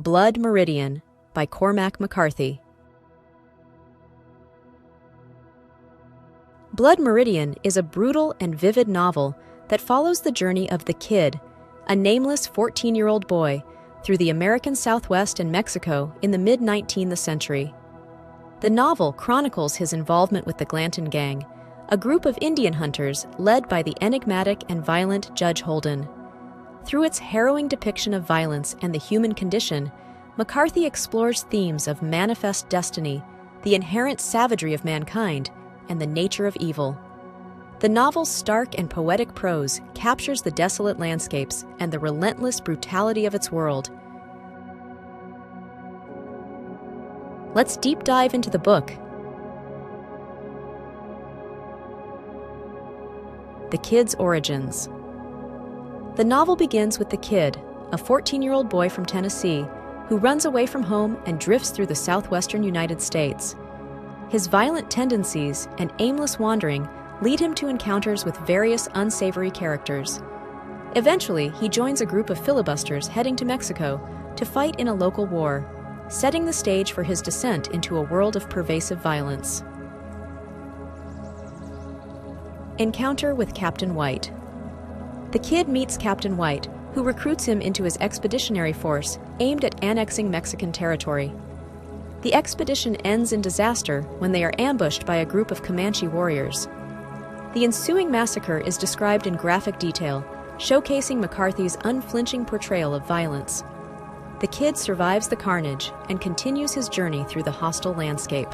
Blood Meridian by Cormac McCarthy. Blood Meridian is a brutal and vivid novel that follows the journey of the Kid, a nameless 14-year-old boy, through the American Southwest and Mexico in the mid-19th century. The novel chronicles his involvement with the Glanton Gang, a group of Indian hunters led by the enigmatic and violent Judge Holden. Through its harrowing depiction of violence and the human condition, McCarthy explores themes of manifest destiny, the inherent savagery of mankind, and the nature of evil. The novel's stark and poetic prose captures the desolate landscapes and the relentless brutality of its world. Let's deep dive into the book. The Kid's origins. The novel begins with the Kid, a 14-year-old boy from Tennessee who runs away from home and drifts through the southwestern United States. His violent tendencies and aimless wandering lead him to encounters with various unsavory characters. Eventually, he joins a group of filibusters heading to Mexico to fight in a local war, setting the stage for his descent into a world of pervasive violence. Encounter with Captain White. The Kid meets Captain White, who recruits him into his expeditionary force aimed at annexing Mexican territory. The expedition ends in disaster when they are ambushed by a group of Comanche warriors. The ensuing massacre is described in graphic detail, showcasing McCarthy's unflinching portrayal of violence. The Kid survives the carnage and continues his journey through the hostile landscape.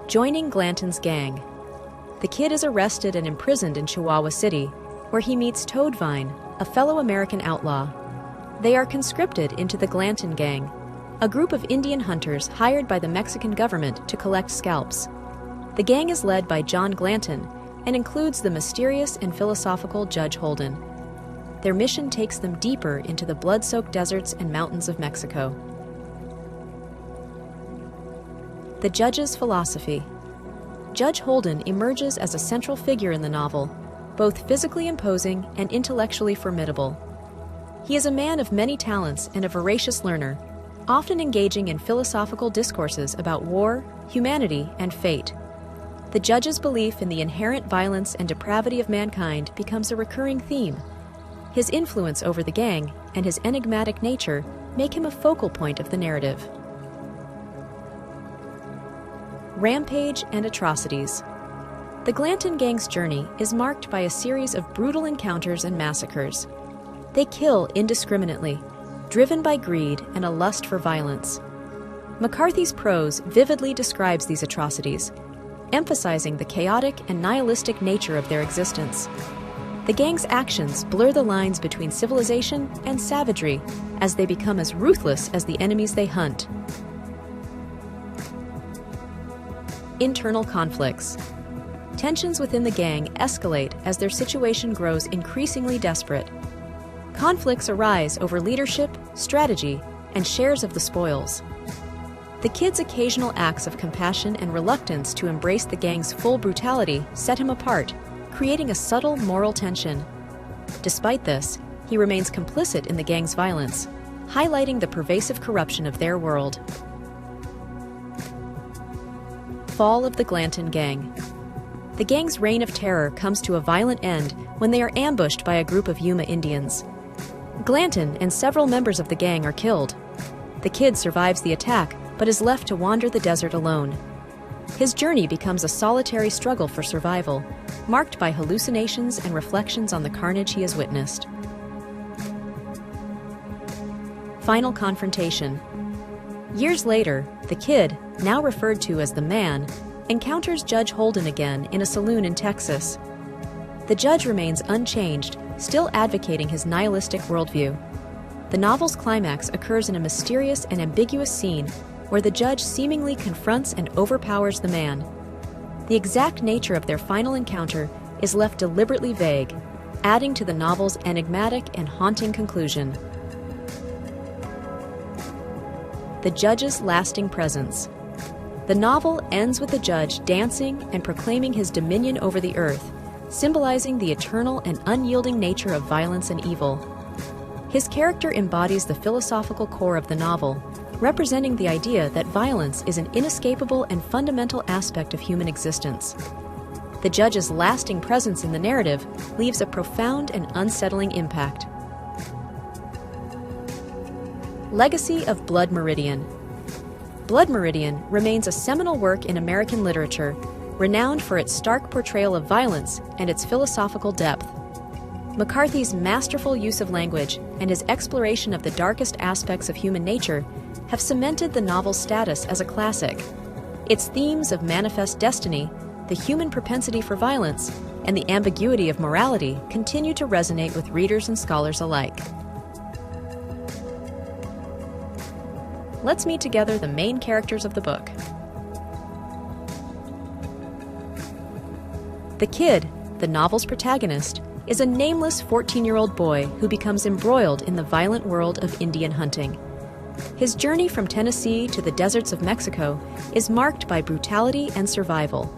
Joining Glanton's gang. The Kid is arrested and imprisoned in Chihuahua City, where he meets Toadvine, a fellow American outlaw. They are conscripted into the Glanton Gang, a group of Indian hunters hired by the Mexican government to collect scalps. The gang is led by John Glanton and includes the mysterious and philosophical Judge Holden. Their mission takes them deeper into the blood-soaked deserts and mountains of Mexico. The Judge's philosophy. Judge Holden emerges as a central figure in the novel, both physically imposing and intellectually formidable. He is a man of many talents and a voracious learner, often engaging in philosophical discourses about war, humanity, and fate. The Judge's belief in the inherent violence and depravity of mankind becomes a recurring theme. His influence over the gang and his enigmatic nature make him a focal point of the narrative. Rampage and atrocities. The Glanton Gang's journey is marked by a series of brutal encounters and massacres. They kill indiscriminately, driven by greed and a lust for violence. McCarthy's prose vividly describes these atrocities, emphasizing the chaotic and nihilistic nature of their existence. The gang's actions blur the lines between civilization and savagery as they become as ruthless as the enemies they hunt. Internal conflicts. Tensions within the gang escalate as their situation grows increasingly desperate. Conflicts arise over leadership, strategy, and shares of the spoils. The Kid's occasional acts of compassion and reluctance to embrace the gang's full brutality set him apart, creating a subtle moral tension. Despite this, he remains complicit in the gang's violence, highlighting the pervasive corruption of their world. Fall of the Glanton Gang. The gang's reign of terror comes to a violent end when they are ambushed by a group of Yuma Indians. Glanton and several members of the gang are killed. The Kid survives the attack but is left to wander the desert alone. His journey becomes a solitary struggle for survival, marked by hallucinations and reflections on the carnage he has witnessed. Final confrontation. Years later, the Kid, now referred to as the Man, encounters Judge Holden again in a saloon in Texas. The judge remains unchanged, still advocating his nihilistic worldview. The novel's climax occurs in a mysterious and ambiguous scene where the judge seemingly confronts and overpowers the Man. The exact nature of their final encounter is left deliberately vague, adding to the novel's enigmatic and haunting conclusion. The Judge's lasting presence. The novel ends with the judge dancing and proclaiming his dominion over the earth, symbolizing the eternal and unyielding nature of violence and evil. His character embodies the philosophical core of the novel, representing the idea that violence is an inescapable and fundamental aspect of human existence. The judge's lasting presence in the narrative leaves a profound and unsettling impact. Legacy of Blood Meridian. Blood Meridian remains a seminal work in American literature, renowned for its stark portrayal of violence and its philosophical depth. McCarthy's masterful use of language and his exploration of the darkest aspects of human nature have cemented the novel's status as a classic. Its themes of manifest destiny, the human propensity for violence, and the ambiguity of morality continue to resonate with readers and scholars alike. Let's meet together the main characters of the book. The Kid, the novel's protagonist, is a nameless 14-year-old boy who becomes embroiled in the violent world of Indian hunting. His journey from Tennessee to the deserts of Mexico is marked by brutality and survival.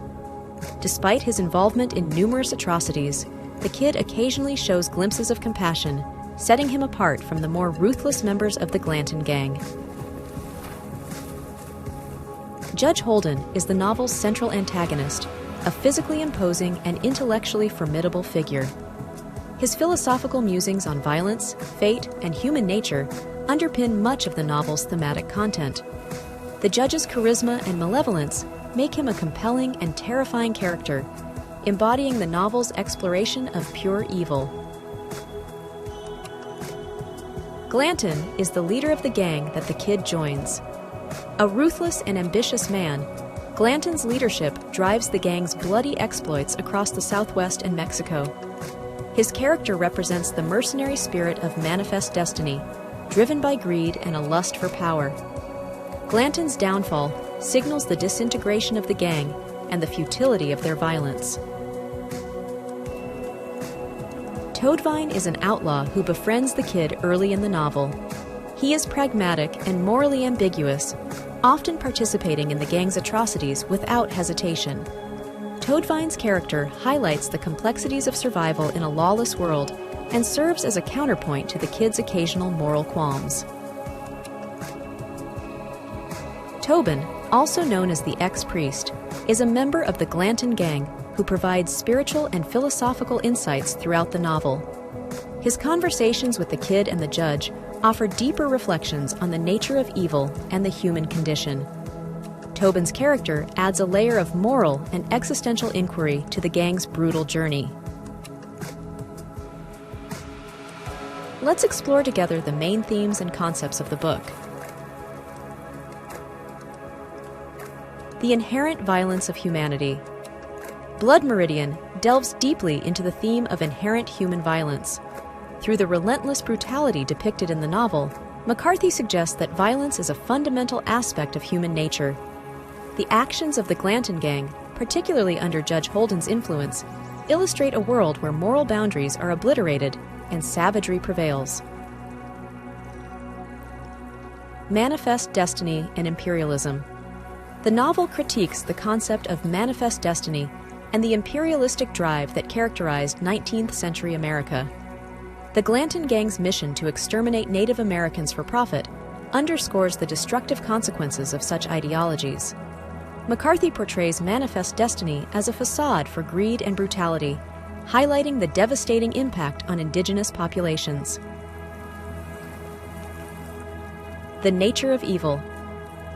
Despite his involvement in numerous atrocities, the Kid occasionally shows glimpses of compassion, setting him apart from the more ruthless members of the Glanton gang. Judge Holden is the novel's central antagonist, a physically imposing and intellectually formidable figure. His philosophical musings on violence, fate, and human nature underpin much of the novel's thematic content. The judge's charisma and malevolence make him a compelling and terrifying character, embodying the novel's exploration of pure evil. Glanton is the leader of the gang that the Kid joins. A ruthless and ambitious man, Glanton's leadership drives the gang's bloody exploits across the Southwest and Mexico. His character represents the mercenary spirit of manifest destiny, driven by greed and a lust for power. Glanton's downfall signals the disintegration of the gang and the futility of their violence. Toadvine is an outlaw who befriends the Kid early in the novel. He is pragmatic and morally ambiguous, often participating in the gang's atrocities without hesitation. Toadvine's character highlights the complexities of survival in a lawless world and serves as a counterpoint to the Kid's occasional moral qualms. Tobin, also known as the ex-priest, is a member of the Glanton gang who provides spiritual and philosophical insights throughout the novel. His conversations with the Kid and the judge offer deeper reflections on the nature of evil and the human condition. Tobin's character adds a layer of moral and existential inquiry to the gang's brutal journey. Let's explore together the main themes and concepts of the book. The inherent violence of humanity. Blood Meridian delves deeply into the theme of inherent human violence. Through the relentless brutality depicted in the novel, McCarthy suggests that violence is a fundamental aspect of human nature. The actions of the Glanton gang, particularly under Judge Holden's influence, illustrate a world where moral boundaries are obliterated and savagery prevails. Manifest destiny and imperialism. The novel critiques the concept of manifest destiny and the imperialistic drive that characterized 19th century America. The Glanton gang's mission to exterminate Native Americans for profit underscores the destructive consequences of such ideologies. McCarthy portrays manifest destiny as a facade for greed and brutality, highlighting the devastating impact on indigenous populations. The nature of evil.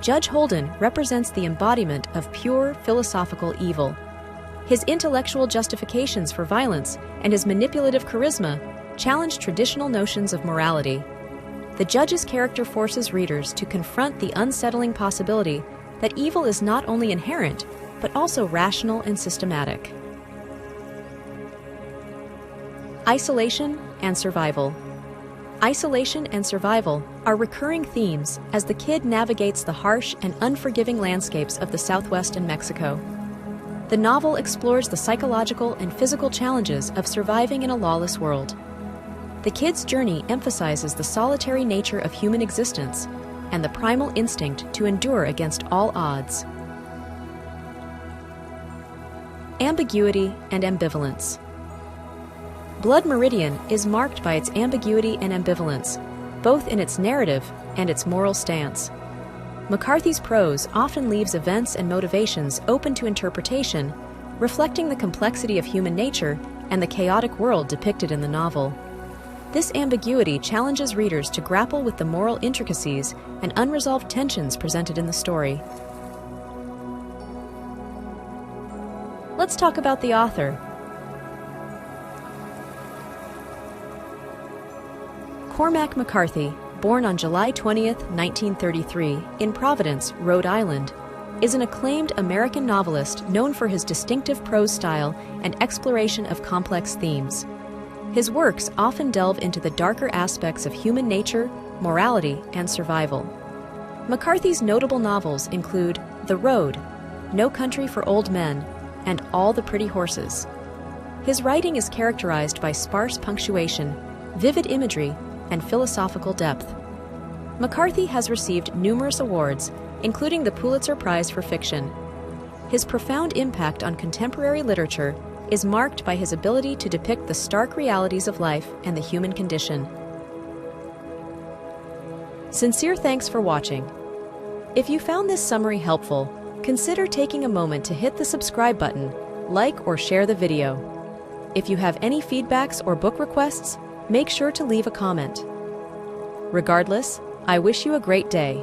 Judge Holden represents the embodiment of pure philosophical evil. His intellectual justifications for violence and his manipulative charisma challenge traditional notions of morality. The judge's character forces readers to confront the unsettling possibility that evil is not only inherent, but also rational and systematic. Isolation and survival. Isolation and survival are recurring themes as the Kid navigates the harsh and unforgiving landscapes of the Southwest and Mexico. The novel explores the psychological and physical challenges of surviving in a lawless world. The Kid's journey emphasizes the solitary nature of human existence and the primal instinct to endure against all odds. Ambiguity and ambivalence. Blood Meridian is marked by its ambiguity and ambivalence, both in its narrative and its moral stance. McCarthy's prose often leaves events and motivations open to interpretation, reflecting the complexity of human nature and the chaotic world depicted in the novel. This ambiguity challenges readers to grapple with the moral intricacies and unresolved tensions presented in the story. Let's talk about the author. Cormac McCarthy, born on July 20, 1933, in Providence, Rhode Island, is an acclaimed American novelist known for his distinctive prose style and exploration of complex themes. His works often delve into the darker aspects of human nature, morality, and survival. McCarthy's notable novels include The Road, No Country for Old Men, and All the Pretty Horses. His writing is characterized by sparse punctuation, vivid imagery, and philosophical depth. McCarthy has received numerous awards, including the Pulitzer Prize for Fiction. His profound impact on contemporary literature is marked by his ability to depict the stark realities of life and the human condition. Sincere thanks for watching. If you found this summary helpful, consider taking a moment to hit the subscribe button, like or share the video. If you have any feedbacks or book requests, make sure to leave a comment. Regardless, I wish you a great day.